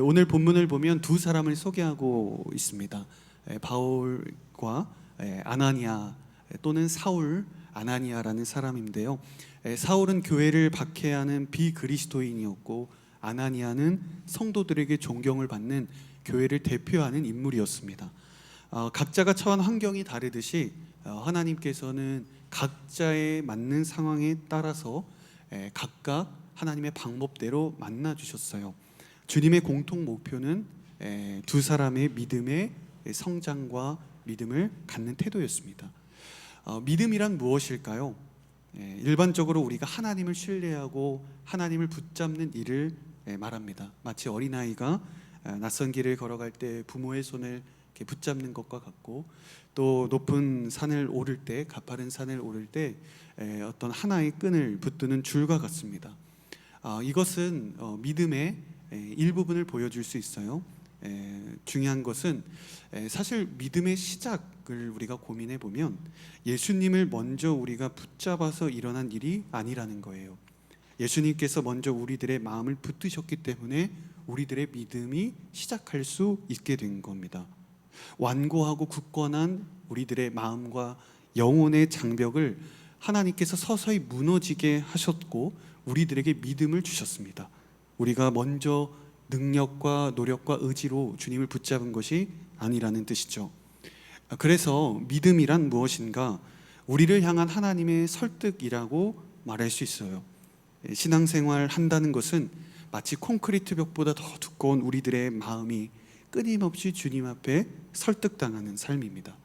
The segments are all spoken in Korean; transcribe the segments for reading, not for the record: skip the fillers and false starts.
오늘 본문을 보면 두 사람을 소개하고 있습니다. 바울과 아나니아 또는 사울, 아나니아라는 사람인데요. 사울은 교회를 박해하는 비그리스도인이었고 아나니아는 성도들에게 존경을 받는 교회를 대표하는 인물이었습니다. 각자가 처한 환경이 다르듯이 하나님께서는 각자에 맞는 상황에 따라서 각각 하나님의 방법대로 만나 주셨어요. 주님의 공통 목표는 두 사람의 믿음의 성장과 믿음을 갖는 태도였습니다. 믿음이란 무엇일까요? 일반적으로 우리가 하나님을 신뢰하고 하나님을 붙잡는 일을 말합니다. 마치 어린아이가 낯선 길을 걸어갈 때 부모의 손을 이렇게 붙잡는 것과 같고, 또 높은 산을 오를 때, 가파른 산을 오를 때 어떤 하나의 끈을 붙드는 줄과 같습니다. 이것은 믿음의 일부분을 보여줄 수 있어요. 중요한 것은 사실 믿음의 시작을 우리가 고민해 보면 예수님을 먼저 우리가 붙잡아서 일어난 일이 아니라는 거예요. 예수님께서 먼저 우리들의 마음을 붙드셨기 때문에 우리들의 믿음이 시작할 수 있게 된 겁니다. 완고하고 굳건한 우리들의 마음과 영혼의 장벽을 하나님께서 서서히 무너지게 하셨고 우리들에게 믿음을 주셨습니다. 우리가 먼저 능력과 노력과 의지로 주님을 붙잡은 것이 아니라는 뜻이죠. 그래서 믿음이란 무엇인가? 우리를 향한 하나님의 설득이라고 말할 수 있어요. 신앙생활 한다는 것은 마치 콘크리트 벽보다 더 두꺼운 우리들의 마음이 끊임없이 주님 앞에 설득당하는 삶입니다.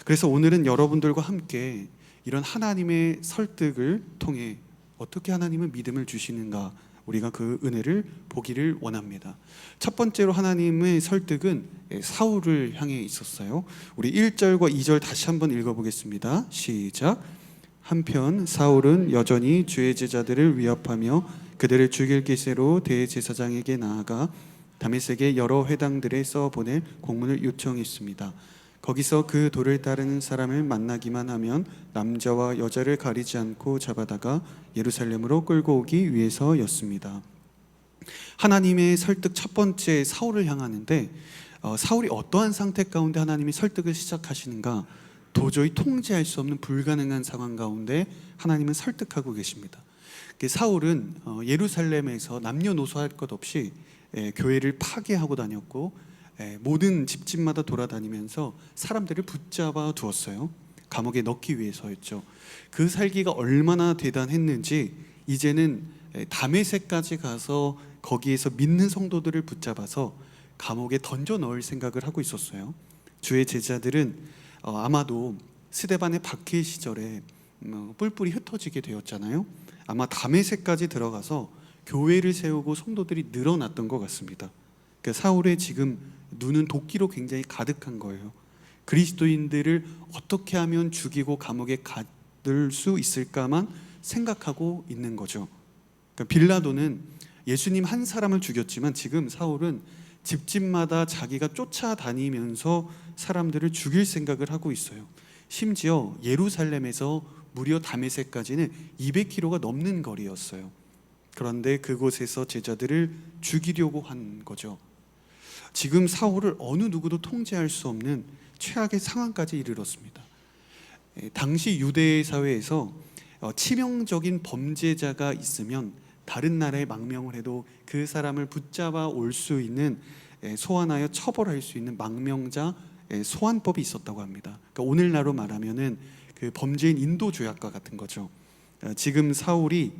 그래서 오늘은 여러분들과 함께 이런 하나님의 설득을 통해 어떻게 하나님은 믿음을 주시는가, 우리가 그 은혜를 보기를 원합니다. 첫 번째로 하나님의 설득은 사울을 향해 있었어요. 우리 1절과 2절 다시 한번 읽어보겠습니다. 시작. 한편 사울은 여전히 주의 제자들을 위협하며 그들을 죽일 기세로 대제사장에게 나아가 다메섹의 여러 회당들에 써보낼 공문을 요청했습니다. 거기서 그 도를 따르는 사람을 만나기만 하면 남자와 여자를 가리지 않고 잡아다가 예루살렘으로 끌고 오기 위해서였습니다. 하나님의 설득 첫 번째 사울을 향하는데 사울이 어떠한 상태 가운데 하나님이 설득을 시작하시는가? 도저히 통제할 수 없는 불가능한 상황 가운데 하나님은 설득하고 계십니다. 사울은 예루살렘에서 남녀노소할 것 없이 교회를 파괴하고 다녔고 모든 집집마다 돌아다니면서 사람들을 붙잡아 두었어요. 감옥에 넣기 위해서였죠. 그 살기가 얼마나 대단했는지 이제는 다메섹까지 가서 거기에서 믿는 성도들을 붙잡아서 감옥에 던져 넣을 생각을 하고 있었어요. 주의 제자들은 아마도 스데반의 박해 시절에 뿔뿔이 흩어지게 되었잖아요. 아마 다메섹까지 들어가서 교회를 세우고 성도들이 늘어났던 것 같습니다. 그러니까 사울의 지금 눈은 도끼로 굉장히 가득한 거예요. 그리스도인들을 어떻게 하면 죽이고 감옥에 가둘 수 있을까만 생각하고 있는 거죠. 그러니까 빌라도는 예수님 한 사람을 죽였지만 지금 사울은 집집마다 자기가 쫓아다니면서 사람들을 죽일 생각을 하고 있어요. 심지어 예루살렘에서 무려 다메섹까지는 200km가 넘는 거리였어요. 그런데 그곳에서 제자들을 죽이려고 한 거죠. 지금 사울을 어느 누구도 통제할 수 없는 최악의 상황까지 이르렀습니다. 당시 유대 사회에서 치명적인 범죄자가 있으면 다른 나라에 망명을 해도 그 사람을 붙잡아 올 수 있는, 소환하여 처벌할 수 있는 망명자 소환법이 있었다고 합니다. 그러니까 오늘날로 말하면은 그 범죄인 인도 조약과 같은 거죠. 지금 사울이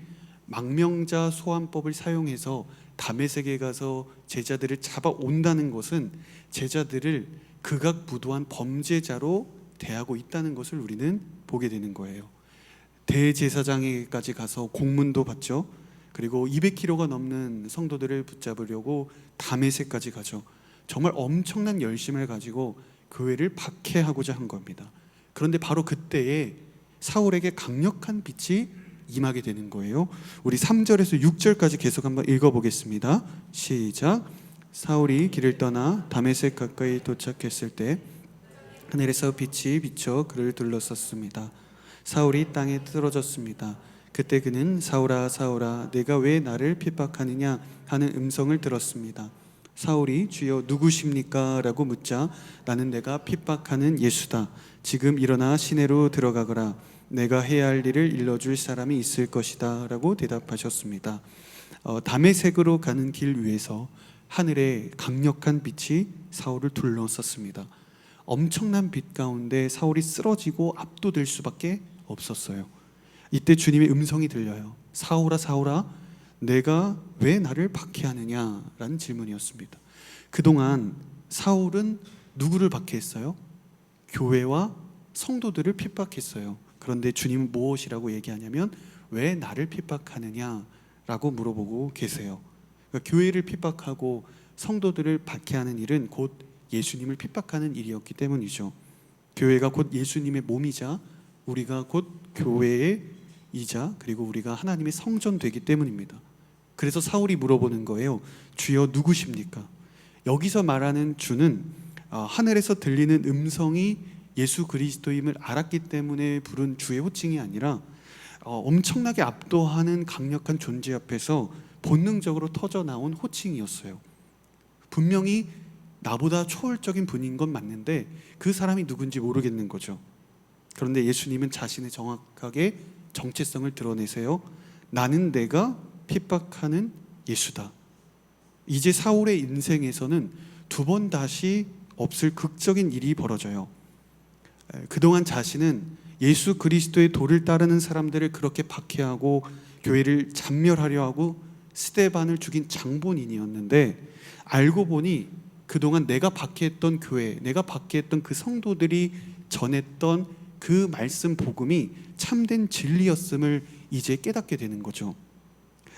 망명자 소환법을 사용해서 다메섹에 가서 제자들을 잡아온다는 것은 제자들을 극악무도한 범죄자로 대하고 있다는 것을 우리는 보게 되는 거예요. 대제사장에게까지 가서 공문도 받죠. 그리고 200km가 넘는 성도들을 붙잡으려고 다메섹까지 가죠. 정말 엄청난 열심을 가지고 교회를 박해하고자 한 겁니다. 그런데 바로 그때에 사울에게 강력한 빛이 임하게 되는 거예요. 우리 3절에서 6절까지 계속 한번 읽어보겠습니다. 시작. 사울이 길을 떠나 다메섹 가까이 도착했을 때 하늘에서 빛이 비쳐 그를 둘러쌌습니다. 사울이 땅에 쓰러졌습니다. 그때 그는 사울아 사울아 내가 왜 나를 핍박하느냐 하는 음성을 들었습니다. 사울이 주여 누구십니까? 라고 묻자 나는 내가 핍박하는 예수다. 지금 일어나 시내로 들어가거라. 내가 해야 할 일을 일러줄 사람이 있을 것이다 라고 대답하셨습니다. 다메섹으로 가는 길 위에서 하늘에 강력한 빛이 사울을 둘러쌌습니다. 엄청난 빛 가운데 사울이 쓰러지고 압도될 수밖에 없었어요. 이때 주님의 음성이 들려요. 사울아 사울아 내가 왜 나를 박해하느냐 라는 질문이었습니다. 그동안 사울은 누구를 박해했어요? 교회와 성도들을 핍박했어요. 그런데 주님은 무엇이라고 얘기하냐면 왜 나를 핍박하느냐 라고 물어보고 계세요. 그러니까 교회를 핍박하고 성도들을 박해하는 일은 곧 예수님을 핍박하는 일이었기 때문이죠. 교회가 곧 예수님의 몸이자 우리가 곧 교회의 이자 그리고 우리가 하나님의 성전 되기 때문입니다. 그래서 사울이 물어보는 거예요. 주여 누구십니까? 여기서 말하는 주는 하늘에서 들리는 음성이 예수 그리스도임을 알았기 때문에 부른 주의 호칭이 아니라 엄청나게 압도하는 강력한 존재 앞에서 본능적으로 터져나온 호칭이었어요. 분명히 나보다 초월적인 분인 건 맞는데 그 사람이 누군지 모르겠는 거죠. 그런데 예수님은 자신의 정확하게 정체성을 드러내세요. 나는 내가 핍박하는 예수다. 이제 사울의 인생에서는 두 번 다시 없을 극적인 일이 벌어져요. 그동안 자신은 예수 그리스도의 도를 따르는 사람들을 그렇게 박해하고 교회를 잔멸하려 하고 스데반을 죽인 장본인이었는데 알고 보니 그동안 내가 박해했던 교회, 내가 박해했던 그 성도들이 전했던 그 말씀 복음이 참된 진리였음을 이제 깨닫게 되는 거죠.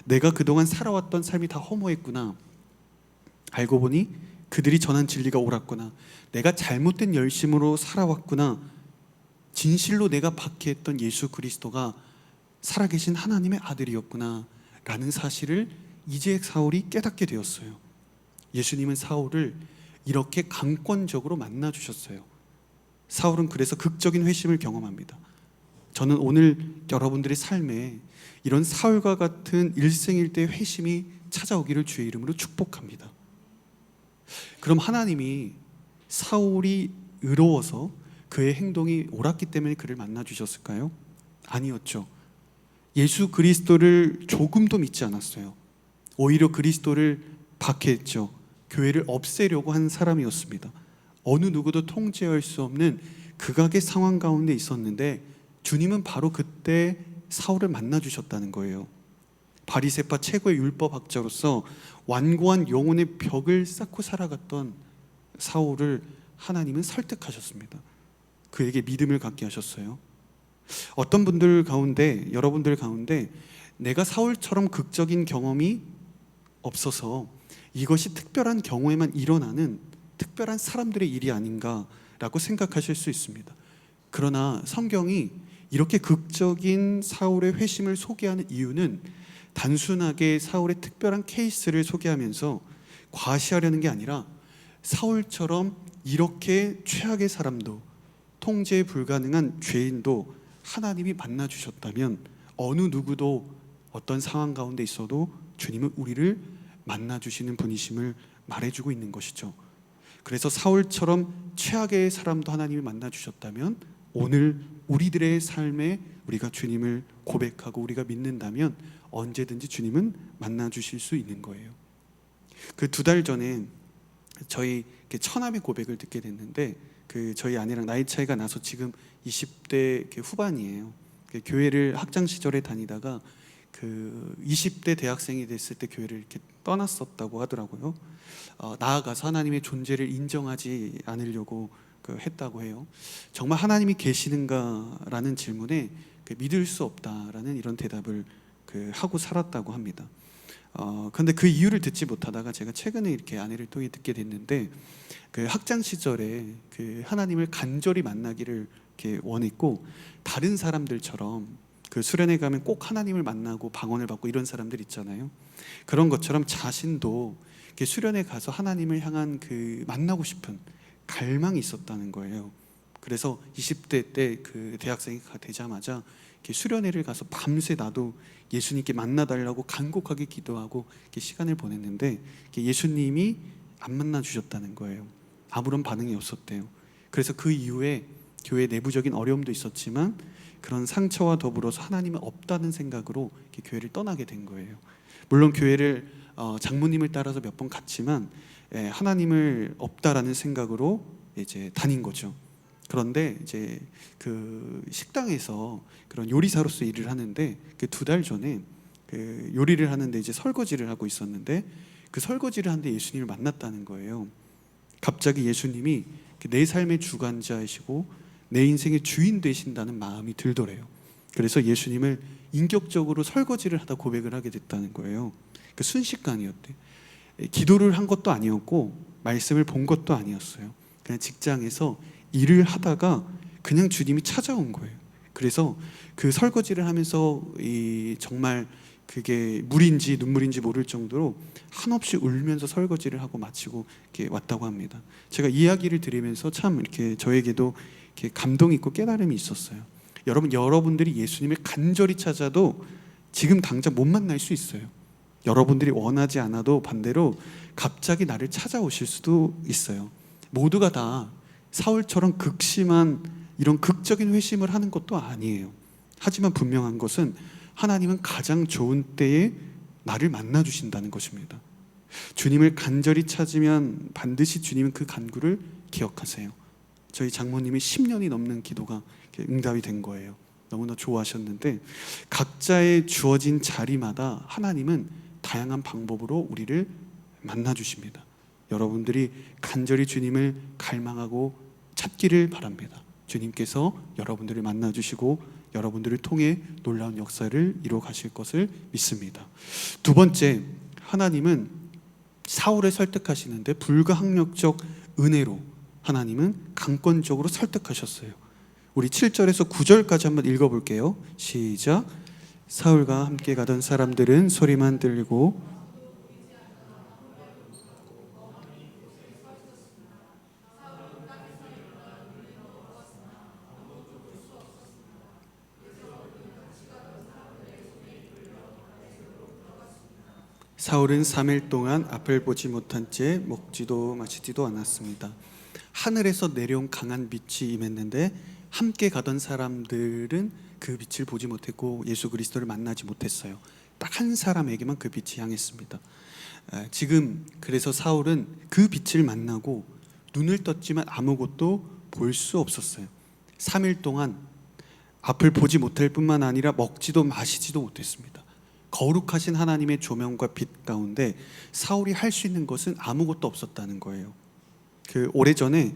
내가 그동안 살아왔던 삶이 다 허무했구나. 알고 보니 그들이 전한 진리가 옳았구나. 내가 잘못된 열심으로 살아왔구나. 진실로 내가 박해했던 예수 그리스도가 살아계신 하나님의 아들이었구나 라는 사실을 이제 사울이 깨닫게 되었어요. 예수님은 사울을 이렇게 강권적으로 만나주셨어요. 사울은 그래서 극적인 회심을 경험합니다. 저는 오늘 여러분들의 삶에 이런 사울과 같은 일생일대 회심이 찾아오기를 주의 이름으로 축복합니다. 그럼 하나님이 사울이 의로워서 그의 행동이 옳았기 때문에 그를 만나주셨을까요? 아니었죠. 예수 그리스도를 조금도 믿지 않았어요. 오히려 그리스도를 박해했죠. 교회를 없애려고 한 사람이었습니다. 어느 누구도 통제할 수 없는 극악의 상황 가운데 있었는데 주님은 바로 그때 사울을 만나주셨다는 거예요. 바리새파 최고의 율법학자로서 완고한 영혼의 벽을 쌓고 살아갔던 사울을 하나님은 설득하셨습니다. 그에게 믿음을 갖게 하셨어요. 어떤 분들 가운데, 여러분들 가운데 내가 사울처럼 극적인 경험이 없어서 이것이 특별한 경우에만 일어나는 특별한 사람들의 일이 아닌가라고 생각하실 수 있습니다. 그러나 성경이 이렇게 극적인 사울의 회심을 소개하는 이유는 단순하게 사울의 특별한 케이스를 소개하면서 과시하려는 게 아니라 사울처럼 이렇게 최악의 사람도 통제 불가능한 죄인도 하나님이 만나주셨다면 어느 누구도 어떤 상황 가운데 있어도 주님은 우리를 만나주시는 분이심을 말해주고 있는 것이죠. 그래서 사울처럼 최악의 사람도 하나님이 만나주셨다면 오늘 우리들의 삶에 우리가 주님을 고백하고 우리가 믿는다면 언제든지 주님은 만나주실 수 있는 거예요. 그 2달 전에 저희 처남의 고백을 듣게 됐는데 저희 아내랑 나이 차이가 나서 지금 20대 후반이에요. 교회를 학창 시절에 다니다가 20대 대학생이 됐을 때 교회를 이렇게 떠났었다고 하더라고요. 나아가서 하나님의 존재를 인정하지 않으려고 했다고 해요. 정말 하나님이 계시는가라는 질문에 믿을 수 없다라는 이런 대답을 하고 살았다고 합니다. 그런데 그 이유를 듣지 못하다가 제가 최근에 이렇게 아내를 통해 듣게 됐는데 학창 시절에 하나님을 간절히 만나기를 이렇게 원했고 다른 사람들처럼 수련회 가면 꼭 하나님을 만나고 방언을 받고 이런 사람들 있잖아요. 그런 것처럼 자신도 수련회 가서 하나님을 향한 만나고 싶은 갈망이 있었다는 거예요. 그래서 20대 때 대학생이 되자마자 수련회를 가서 밤새 나도 예수님께 만나달라고 간곡하게 기도하고 시간을 보냈는데 예수님이 안 만나 주셨다는 거예요. 아무런 반응이 없었대요. 그래서 그 이후에 교회 내부적인 어려움도 있었지만 그런 상처와 더불어서 하나님은 없다는 생각으로 이렇게 교회를 떠나게 된 거예요. 물론 교회를 장모님을 따라서 몇 번 갔지만 하나님을 없다라는 생각으로 이제 다닌 거죠. 그런데 이제 그 식당에서 그런 요리사로서 일을 하는데 그 2달 전에 그 요리를 하는데 이제 설거지를 하고 있었는데 그 설거지를 하는데 예수님을 만났다는 거예요. 갑자기 예수님이 내 삶의 주관자이시고 내 인생의 주인 되신다는 마음이 들더래요. 그래서 예수님을 인격적으로 설거지를 하다 고백을 하게 됐다는 거예요. 그 순식간이었대. 기도를 한 것도 아니었고 말씀을 본 것도 아니었어요. 그냥 직장에서 일을 하다가 그냥 주님이 찾아온 거예요. 그래서 그 설거지를 하면서 정말 그게 물인지 눈물인지 모를 정도로 한없이 울면서 설거지를 하고 마치고 이렇게 왔다고 합니다. 제가 이야기를 들으면서 참 이렇게 저에게도 이렇게 감동 있고 깨달음이 있었어요. 여러분들이 예수님을 간절히 찾아도 지금 당장 못 만날 수 있어요. 여러분들이 원하지 않아도 반대로 갑자기 나를 찾아오실 수도 있어요. 모두가 다 사울처럼 극심한 이런 극적인 회심을 하는 것도 아니에요. 하지만 분명한 것은 하나님은 가장 좋은 때에 나를 만나 주신다는 것입니다. 주님을 간절히 찾으면 반드시 주님은 그 간구를 기억하세요. 저희 장모님이 10년이 넘는 기도가 응답이 된 거예요. 너무나 좋아하셨는데 각자의 주어진 자리마다 하나님은 다양한 방법으로 우리를 만나 주십니다. 여러분들이 간절히 주님을 갈망하고 찾기를 바랍니다. 주님께서 여러분들을 만나 주시고 여러분들을 통해 놀라운 역사를 이루어 가실 것을 믿습니다. 2번째, 하나님은 사울을 설득하시는데 불가항력적 은혜로 하나님은 강권적으로 설득하셨어요. 우리 7절에서 9절까지 한번 읽어볼게요. 시작. 사울과 함께 가던 사람들은 소리만 들리고 사울은 3일 동안 앞을 보지 못한 채 먹지도 마시지도 않았습니다. 하늘에서 내려온 강한 빛이 임했는데 함께 가던 사람들은 그 빛을 보지 못했고 예수 그리스도를 만나지 못했어요. 딱 한 사람에게만 그 빛이 향했습니다. 지금 그래서 사울은 그 빛을 만나고 눈을 떴지만 아무것도 볼 수 없었어요. 3일 동안 앞을 보지 못할 뿐만 아니라 먹지도 마시지도 못했습니다. 거룩하신 하나님의 조명과 빛 가운데 사울이 할 수 있는 것은 아무것도 없었다는 거예요. 그 오래전에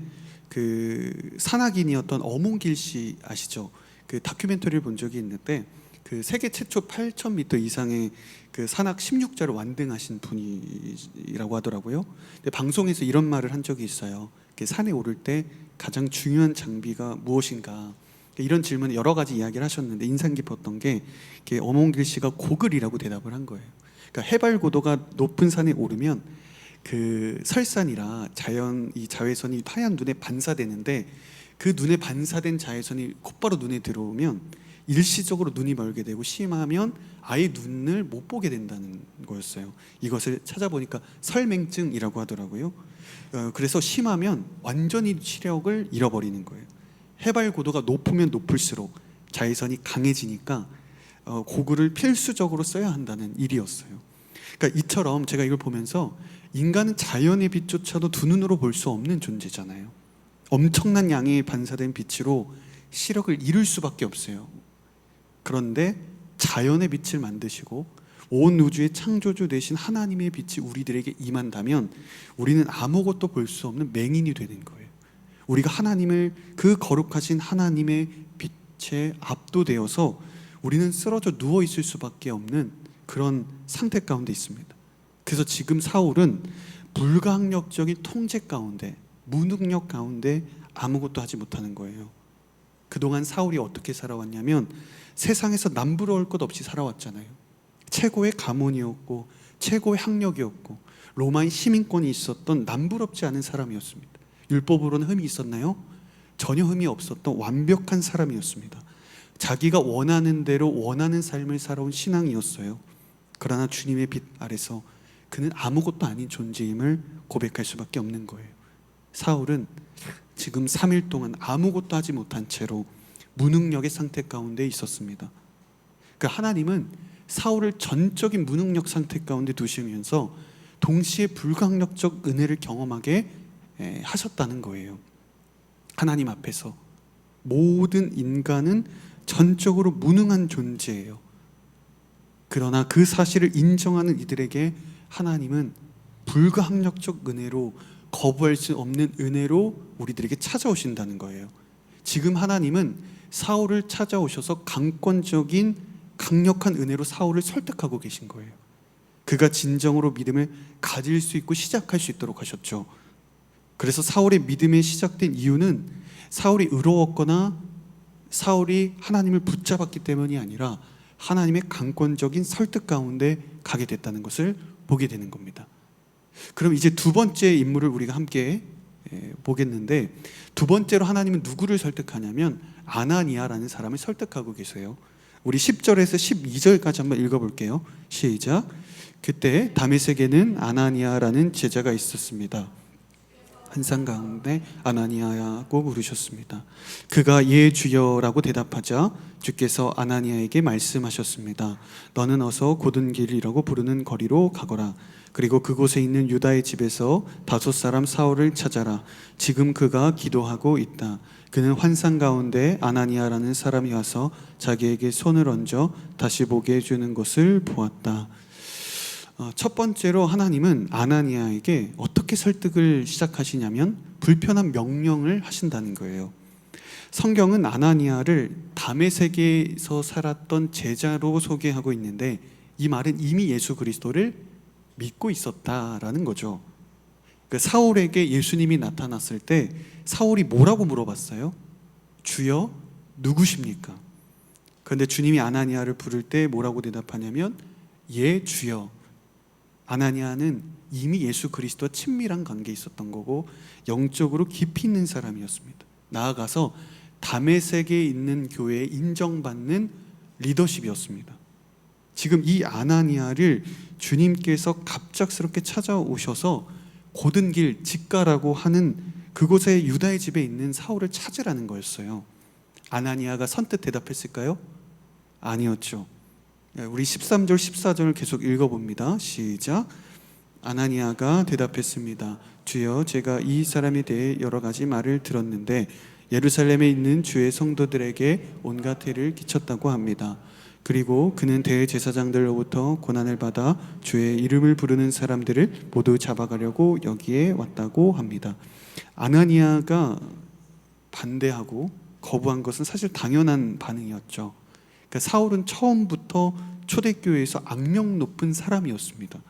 그 산악인이었던 어몽길 씨 아시죠? 그 다큐멘터리를 본 적이 있는데 그 세계 최초 8,000m 이상의 그 산악 16자를 완등하신 분이라고 하더라고요. 근데 방송에서 이런 말을 한 적이 있어요. 산에 오를 때 가장 중요한 장비가 무엇인가? 이런 질문에 여러 가지 이야기를 하셨는데 인상 깊었던 게 어몽길 씨가 고글이라고 대답을 한 거예요. 그러니까 해발 고도가 높은 산에 오르면 그 설산이라 이 자외선이 하얀 눈에 반사되는데 그 눈에 반사된 자외선이 곧바로 눈에 들어오면 일시적으로 눈이 멀게 되고 심하면 아예 눈을 못 보게 된다는 거였어요. 이것을 찾아보니까 설맹증이라고 하더라고요. 그래서 심하면 완전히 시력을 잃어버리는 거예요. 해발 고도가 높으면 높을수록 자외선이 강해지니까 고글을 필수적으로 써야 한다는 일이었어요. 그러니까 이처럼 제가 이걸 보면서 인간은 자연의 빛조차도 두 눈으로 볼 수 없는 존재잖아요. 엄청난 양의 반사된 빛으로 시력을 잃을 수밖에 없어요. 그런데 자연의 빛을 만드시고 온 우주의 창조주 되신 하나님의 빛이 우리들에게 임한다면 우리는 아무것도 볼 수 없는 맹인이 되는 거예요. 우리가 하나님을 그 거룩하신 하나님의 빛에 압도되어서 우리는 쓰러져 누워 있을 수밖에 없는 그런 상태 가운데 있습니다. 그래서 지금 사울은 불가항력적인 통제 가운데, 무능력 가운데 아무것도 하지 못하는 거예요. 그동안 사울이 어떻게 살아왔냐면 세상에서 남부러울 것 없이 살아왔잖아요. 최고의 가문이었고 최고의 학력이었고 로마의 시민권이 있었던 남부럽지 않은 사람이었습니다. 율법으로는 흠이 있었나요? 전혀 흠이 없었던 완벽한 사람이었습니다. 자기가 원하는 대로 원하는 삶을 살아온 신앙이었어요. 그러나 주님의 빛 아래서 그는 아무것도 아닌 존재임을 고백할 수밖에 없는 거예요. 사울은 지금 3일 동안 아무것도 하지 못한 채로 무능력의 상태 가운데 있었습니다. 그러니까 하나님은 사울을 전적인 무능력 상태 가운데 두시면서 동시에 불가항력적 은혜를 경험하게 하셨다는 거예요. 하나님 앞에서 모든 인간은 전적으로 무능한 존재예요. 그러나 그 사실을 인정하는 이들에게 하나님은 불가항력적 은혜로, 거부할 수 없는 은혜로 우리들에게 찾아오신다는 거예요. 지금 하나님은 사울을 찾아오셔서 강권적인 강력한 은혜로 사울을 설득하고 계신 거예요. 그가 진정으로 믿음을 가질 수 있고 시작할 수 있도록 하셨죠. 그래서 사울의 믿음이 시작된 이유는 사울이 의로웠거나 사울이 하나님을 붙잡았기 때문이 아니라 하나님의 강권적인 설득 가운데 가게 됐다는 것을 보게 되는 겁니다. 그럼 이제 두 번째 인물을 우리가 함께 보겠는데, 두 번째로 하나님은 누구를 설득하냐면 아나니아라는 사람을 설득하고 계세요. 우리 10절에서 12절까지 한번 읽어볼게요. 시작. 그때 다메섹에는 아나니아라는 제자가 있었습니다. 환상 가운데 아나니아라고 부르셨습니다. 그가 예 주여라고 대답하자 주께서 아나니아에게 말씀하셨습니다. 너는 어서 곧은 길이라고 부르는 거리로 가거라. 그리고 그곳에 있는 유다의 집에서 5사람 사울을 찾아라. 지금 그가 기도하고 있다. 그는 환상 가운데 아나니아라는 사람이 와서 자기에게 손을 얹어 다시 보게 해주는 것을 보았다. 첫 번째로 하나님은 아나니아에게 어떻게 설득을 시작하시냐면 불편한 명령을 하신다는 거예요. 성경은 아나니아를 다메섹에서 살았던 제자로 소개하고 있는데, 이 말은 이미 예수 그리스도를 믿고 있었다라는 거죠. 사울에게 예수님이 나타났을 때 사울이 뭐라고 물어봤어요? 주여 누구십니까? 그런데 주님이 아나니아를 부를 때 뭐라고 대답하냐면 예 주여. 아나니아는 이미 예수 그리스도와 친밀한 관계에 있었던 거고 영적으로 깊이 있는 사람이었습니다. 나아가서 다메섹에 있는 교회에 인정받는 리더십이었습니다. 지금 이 아나니아를 주님께서 갑작스럽게 찾아오셔서 곧은 길 직가라고 하는 그곳에 유다의 집에 있는 사울을 찾으라는 거였어요. 아나니아가 선뜻 대답했을까요? 아니었죠. 우리 13절 14절을 계속 읽어봅니다. 시작. 아나니아가 대답했습니다. 주여, 제가 이 사람에 대해 여러 가지 말을 들었는데 예루살렘에 있는 주의 성도들에게 온갖 해를 끼쳤다고 합니다. 그리고 그는 대제사장들로부터 고난을 받아 주의 이름을 부르는 사람들을 모두 잡아가려고 여기에 왔다고 합니다. 아나니아가 반대하고 거부한 것은 사실 당연한 반응이었죠. 그러니까 사울은 처음부터 초대교회에서 악명 높은 사람이었습니다.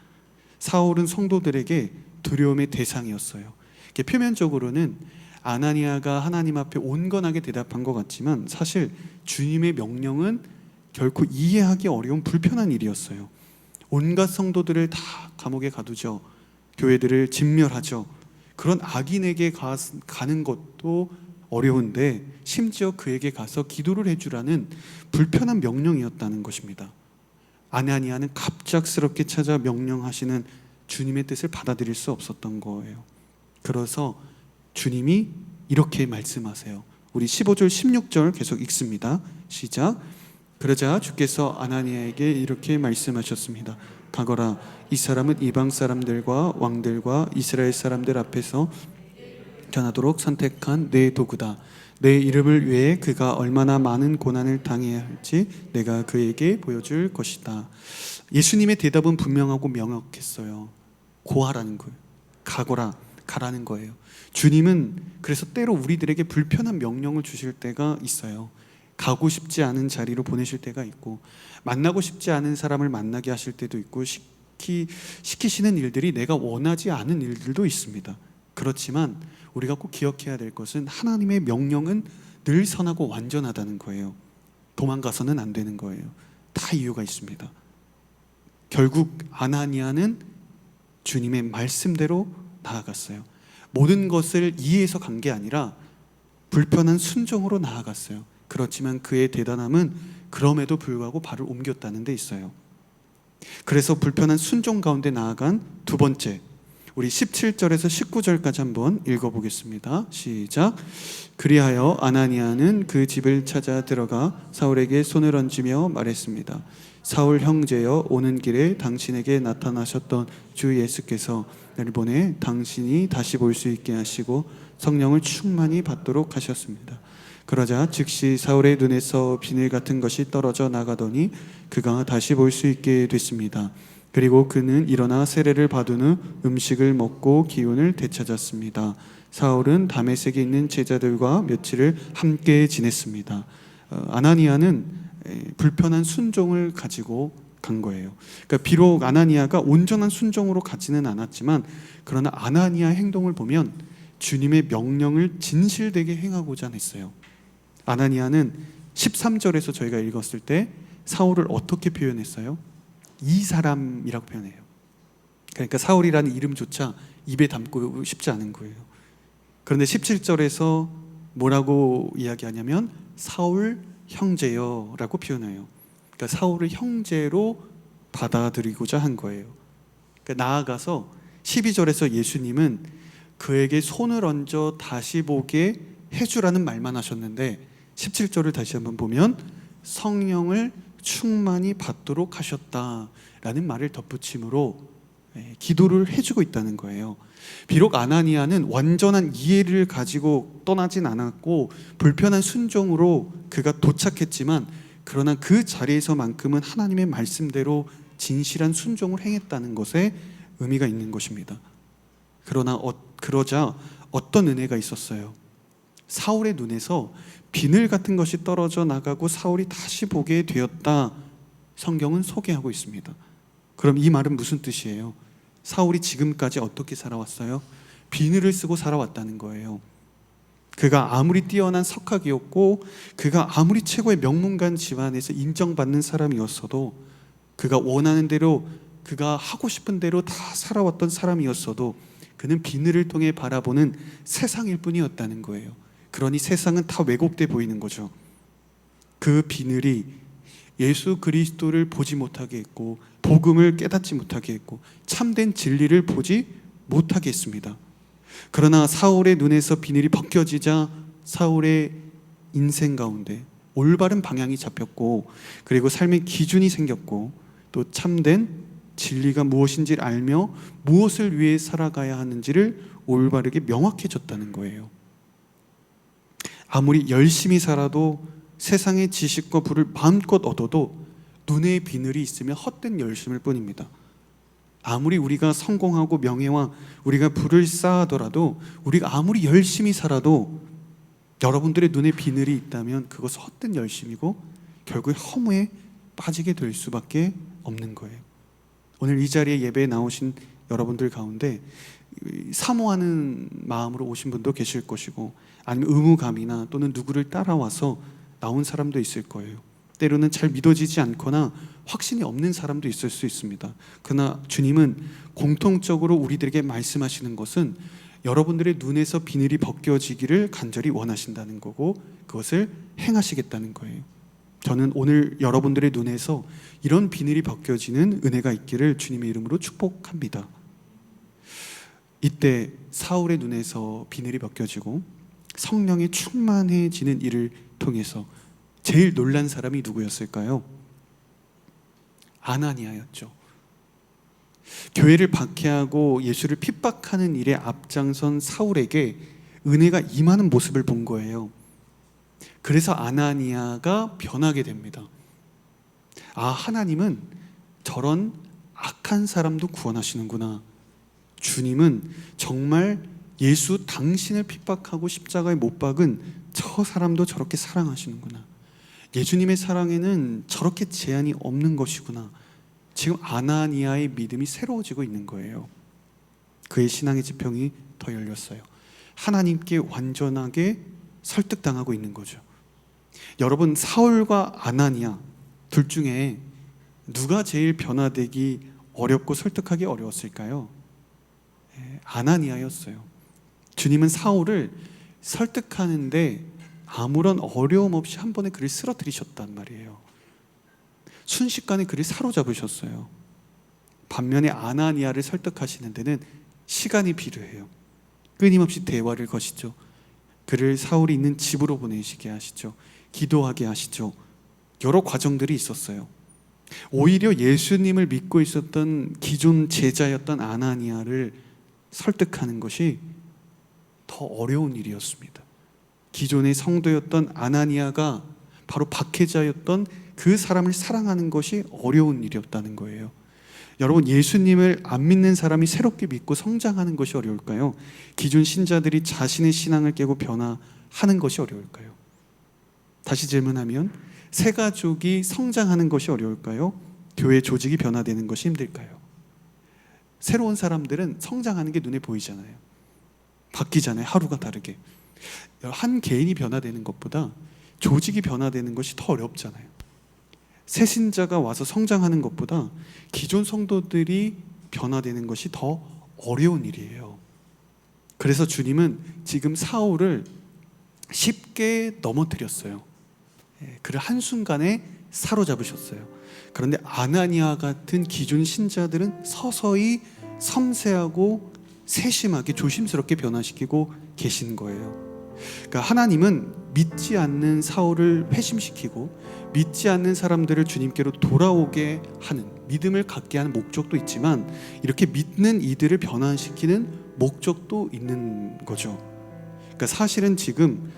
사울은 성도들에게 두려움의 대상이었어요. 표면적으로는 아나니아가 하나님 앞에 온건하게 대답한 것 같지만 사실 주님의 명령은 결코 이해하기 어려운 불편한 일이었어요. 온갖 성도들을 다 감옥에 가두죠. 교회들을 진멸하죠. 그런 악인에게 가는 것도 어려운데 심지어 그에게 가서 기도를 해주라는 불편한 명령이었다는 것입니다. 아나니아는 갑작스럽게 찾아 명령하시는 주님의 뜻을 받아들일 수 없었던 거예요. 그래서 주님이 이렇게 말씀하세요. 우리 15절 16절 계속 읽습니다. 시작. 그러자 주께서 아나니아에게 이렇게 말씀하셨습니다. 가거라. 이 사람은 이방 사람들과 왕들과 이스라엘 사람들 앞에서 견하도록 선택한 내 도구다. 내 이름을 위해 그가 얼마나 많은 고난을 당해야 할지 내가 그에게 보여줄 것이다. 예수님의 대답은 분명하고 명확했어요. 고하라는 거예요. 가거라, 가라는 거예요. 주님은 그래서 때로 우리들에게 불편한 명령을 주실 때가 있어요. 가고 싶지 않은 자리로 보내실 때가 있고, 만나고 싶지 않은 사람을 만나게 하실 때도 있고, 시키시는 일들이 내가 원하지 않은 일들도 있습니다. 그렇지만 우리가 꼭 기억해야 될 것은 하나님의 명령은 늘 선하고 완전하다는 거예요. 도망가서는 안 되는 거예요. 다 이유가 있습니다. 결국 아나니아는 주님의 말씀대로 나아갔어요. 모든 것을 이해해서 간 게 아니라 불편한 순종으로 나아갔어요. 그렇지만 그의 대단함은 그럼에도 불구하고 발을 옮겼다는 데 있어요. 그래서 불편한 순종 가운데 나아간 두 번째, 우리 17절에서 19절까지 한번 읽어보겠습니다. 시작. 그리하여 아나니아는 그 집을 찾아 들어가 사울에게 손을 얹으며 말했습니다. 사울 형제여, 오는 길에 당신에게 나타나셨던 주 예수께서 나를 보내 당신이 다시 볼 수 있게 하시고 성령을 충만히 받도록 하셨습니다. 그러자 즉시 사울의 눈에서 비늘 같은 것이 떨어져 나가더니 그가 다시 볼 수 있게 됐습니다. 그리고 그는 일어나 세례를 받은 후 음식을 먹고 기운을 되찾았습니다. 사울은 다메섹에 있는 제자들과 며칠을 함께 지냈습니다. 아나니아는 불편한 순종을 가지고 간 거예요. 그러니까 비록 아나니아가 온전한 순종으로 가지는 않았지만, 그러나 아나니아 행동을 보면 주님의 명령을 진실되게 행하고자 했어요. 아나니아는 13절에서 저희가 읽었을 때 사울을 어떻게 표현했어요? 이 사람이라고 표현해요. 그러니까 사울이라는 이름조차 입에 담고 싶지 않은 거예요. 그런데 17절에서 뭐라고 이야기하냐면 사울 형제여 라고 표현해요. 그러니까 사울을 형제로 받아들이고자 한 거예요. 그러니까 나아가서 12절에서 예수님은 그에게 손을 얹어 다시 보게 해주라는 말만 하셨는데, 17절을 다시 한번 보면 성령을 충만히 받도록 하셨다라는 말을 덧붙임으로 기도를 해주고 있다는 거예요. 비록 아나니아는 완전한 이해를 가지고 떠나진 않았고 불편한 순종으로 그가 도착했지만, 그러나 그 자리에서만큼은 하나님의 말씀대로 진실한 순종을 행했다는 것에 의미가 있는 것입니다. 그러자 어떤 은혜가 있었어요? 사울의 눈에서 비늘 같은 것이 떨어져 나가고 사울이 다시 보게 되었다, 성경은 소개하고 있습니다. 그럼 이 말은 무슨 뜻이에요? 사울이 지금까지 어떻게 살아왔어요? 비늘을 쓰고 살아왔다는 거예요. 그가 아무리 뛰어난 석학이었고 그가 아무리 최고의 명문관 집안에서 인정받는 사람이었어도, 그가 원하는 대로 그가 하고 싶은 대로 다 살아왔던 사람이었어도 그는 비늘을 통해 바라보는 세상일 뿐이었다는 거예요. 그러니 세상은 다 왜곡돼 보이는 거죠. 그 비늘이 예수 그리스도를 보지 못하게 했고 복음을 깨닫지 못하게 했고 참된 진리를 보지 못하게 했습니다. 그러나 사울의 눈에서 비늘이 벗겨지자 사울의 인생 가운데 올바른 방향이 잡혔고, 그리고 삶의 기준이 생겼고, 또 참된 진리가 무엇인지를 알며 무엇을 위해 살아가야 하는지를 올바르게 명확해졌다는 거예요. 아무리 열심히 살아도 세상의 지식과 부를 마음껏 얻어도 눈에 비늘이 있으면 헛된 열심일 뿐입니다. 아무리 우리가 성공하고 명예와 우리가 부를 쌓아더라도, 우리가 아무리 열심히 살아도 여러분들의 눈에 비늘이 있다면 그것은 헛된 열심이고 결국 허무에 빠지게 될 수밖에 없는 거예요. 오늘 이 자리에 예배에 나오신 여러분들 가운데 사모하는 마음으로 오신 분도 계실 것이고, 아니면 의무감이나 또는 누구를 따라와서 나온 사람도 있을 거예요. 때로는 잘 믿어지지 않거나 확신이 없는 사람도 있을 수 있습니다. 그러나 주님은 공통적으로 우리들에게 말씀하시는 것은 여러분들의 눈에서 비늘이 벗겨지기를 간절히 원하신다는 거고, 그것을 행하시겠다는 거예요. 저는 오늘 여러분들의 눈에서 이런 비늘이 벗겨지는 은혜가 있기를 주님의 이름으로 축복합니다. 이때 사울의 눈에서 비늘이 벗겨지고 성령이 충만해지는 일을 통해서 제일 놀란 사람이 누구였을까요? 아나니아였죠. 교회를 박해하고 예수를 핍박하는 일에 앞장선 사울에게 은혜가 임하는 모습을 본 거예요. 그래서 아나니아가 변하게 됩니다. 아, 하나님은 저런 악한 사람도 구원하시는구나. 주님은 정말 예수 당신을 핍박하고 십자가에 못 박은 저 사람도 저렇게 사랑하시는구나. 예수님의 사랑에는 저렇게 제한이 없는 것이구나. 지금 아나니아의 믿음이 새로워지고 있는 거예요. 그의 신앙의 지평이 더 열렸어요. 하나님께 완전하게 설득당하고 있는 거죠. 여러분, 사울과 아나니아 둘 중에 누가 제일 변화되기 어렵고 설득하기 어려웠을까요? 아나니아였어요. 주님은 사울을 설득하는데 아무런 어려움 없이 한 번에 그를 쓰러뜨리셨단 말이에요. 순식간에 그를 사로잡으셨어요. 반면에 아나니아를 설득하시는 데는 시간이 필요해요. 끊임없이 대화를 거시죠. 그를 사울이 있는 집으로 보내시게 하시죠. 기도하게 하시죠. 여러 과정들이 있었어요. 오히려 예수님을 믿고 있었던 기존 제자였던 아나니아를 설득하는 것이 더 어려운 일이었습니다. 기존의 성도였던 아나니아가 바로 박해자였던 그 사람을 사랑하는 것이 어려운 일이었다는 거예요. 여러분, 예수님을 안 믿는 사람이 새롭게 믿고 성장하는 것이 어려울까요? 기존 신자들이 자신의 신앙을 깨고 변화하는 것이 어려울까요? 다시 질문하면, 새 가족이 성장하는 것이 어려울까요? 교회 조직이 변화되는 것이 힘들까요? 새로운 사람들은 성장하는 게 눈에 보이잖아요. 바뀌잖아요. 하루가 다르게. 한 개인이 변화되는 것보다 조직이 변화되는 것이 더 어렵잖아요. 새 신자가 와서 성장하는 것보다 기존 성도들이 변화되는 것이 더 어려운 일이에요. 그래서 주님은 지금 사울을 쉽게 넘어뜨렸어요. 그를 한순간에 사로잡으셨어요. 그런데 아나니아 같은 기존 신자들은 서서히 섬세하고 세심하게 조심스럽게 변화시키고 계신 거예요. 그러니까 하나님은 믿지 않는 사울을 회심시키고 믿지 않는 사람들을 주님께로 돌아오게 하는, 믿음을 갖게 하는 목적도 있지만 이렇게 믿는 이들을 변화시키는 목적도 있는 거죠. 그러니까 사실은 지금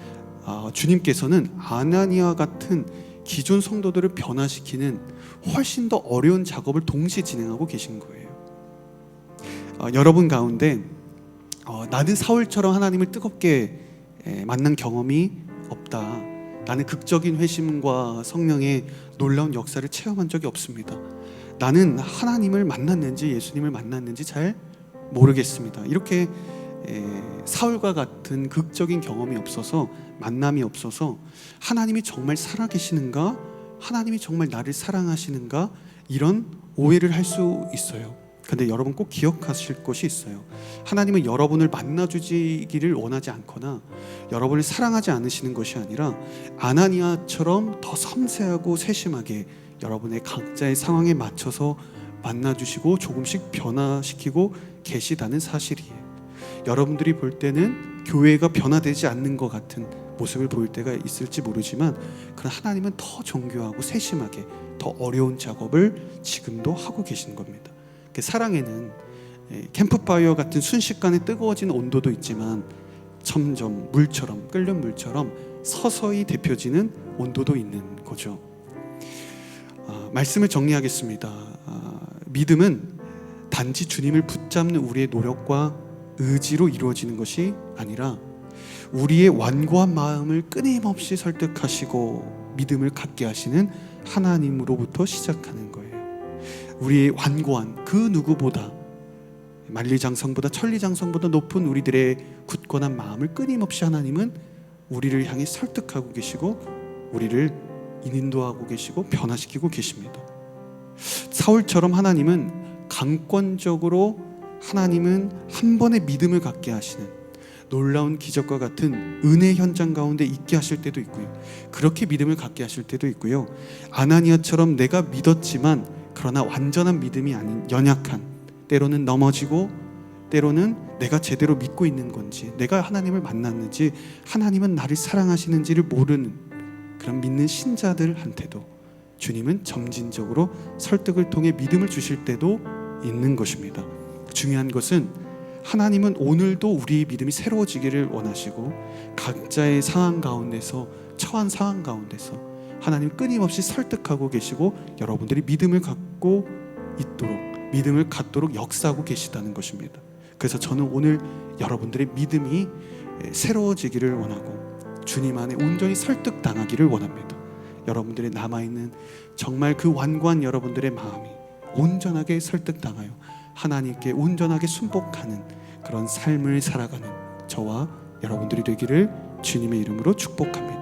주님께서는 아나니아 같은 기존 성도들을 변화시키는 훨씬 더 어려운 작업을 동시에 진행하고 계신 거예요. 여러분 가운데 나는 사울처럼 하나님을 뜨겁게 만난 경험이 없다, 나는 극적인 회심과 성령의 놀라운 역사를 체험한 적이 없습니다, 나는 하나님을 만났는지 예수님을 만났는지 잘 모르겠습니다, 이렇게 사울과 같은 극적인 경험이 없어서, 만남이 없어서 하나님이 정말 살아계시는가, 하나님이 정말 나를 사랑하시는가, 이런 오해를 할 수 있어요. 근데 여러분 꼭 기억하실 것이 있어요. 하나님은 여러분을 만나주기를 원하지 않거나 여러분을 사랑하지 않으시는 것이 아니라 아나니아처럼 더 섬세하고 세심하게 여러분의 각자의 상황에 맞춰서 만나주시고 조금씩 변화시키고 계시다는 사실이에요. 여러분들이 볼 때는 교회가 변화되지 않는 것 같은 모습을 보일 때가 있을지 모르지만, 그러나 하나님은 더 정교하고 세심하게 더 어려운 작업을 지금도 하고 계신 겁니다. 사랑에는 캠프파이어 같은 순식간에 뜨거워진 온도도 있지만 점점 물처럼, 끓는 물처럼 서서히 데펴지는 온도도 있는 거죠. 말씀을 정리하겠습니다. 믿음은 단지 주님을 붙잡는 우리의 노력과 의지로 이루어지는 것이 아니라 우리의 완고한 마음을 끊임없이 설득하시고 믿음을 갖게 하시는 하나님으로부터 시작하는 거예요. 우리의 완고한 그 누구보다, 만리장성보다 천리장성보다 높은 우리들의 굳건한 마음을 끊임없이 하나님은 우리를 향해 설득하고 계시고 우리를 인도하고 계시고 변화시키고 계십니다. 사울처럼 하나님은 강권적으로, 하나님은 한 번의 믿음을 갖게 하시는 놀라운 기적과 같은 은혜 현장 가운데 있게 하실 때도 있고요, 그렇게 믿음을 갖게 하실 때도 있고요, 아나니아처럼 내가 믿었지만 그러나 완전한 믿음이 아닌 연약한, 때로는 넘어지고 때로는 내가 제대로 믿고 있는 건지, 내가 하나님을 만났는지 하나님은 나를 사랑하시는지를 모르는 그런 믿는 신자들한테도 주님은 점진적으로 설득을 통해 믿음을 주실 때도 있는 것입니다. 중요한 것은 하나님은 오늘도 우리의 믿음이 새로워지기를 원하시고 각자의 상황 가운데서, 처한 상황 가운데서 하나님 끊임없이 설득하고 계시고 여러분들이 믿음을 갖고 있도록, 믿음을 갖도록 역사하고 계시다는 것입니다. 그래서 저는 오늘 여러분들의 믿음이 새로워지기를 원하고 주님 안에 온전히 설득당하기를 원합니다. 여러분들의 남아있는 정말 그 완고한 여러분들의 마음이 온전하게 설득당하여 하나님께 온전하게 순복하는 그런 삶을 살아가는 저와 여러분들이 되기를 주님의 이름으로 축복합니다.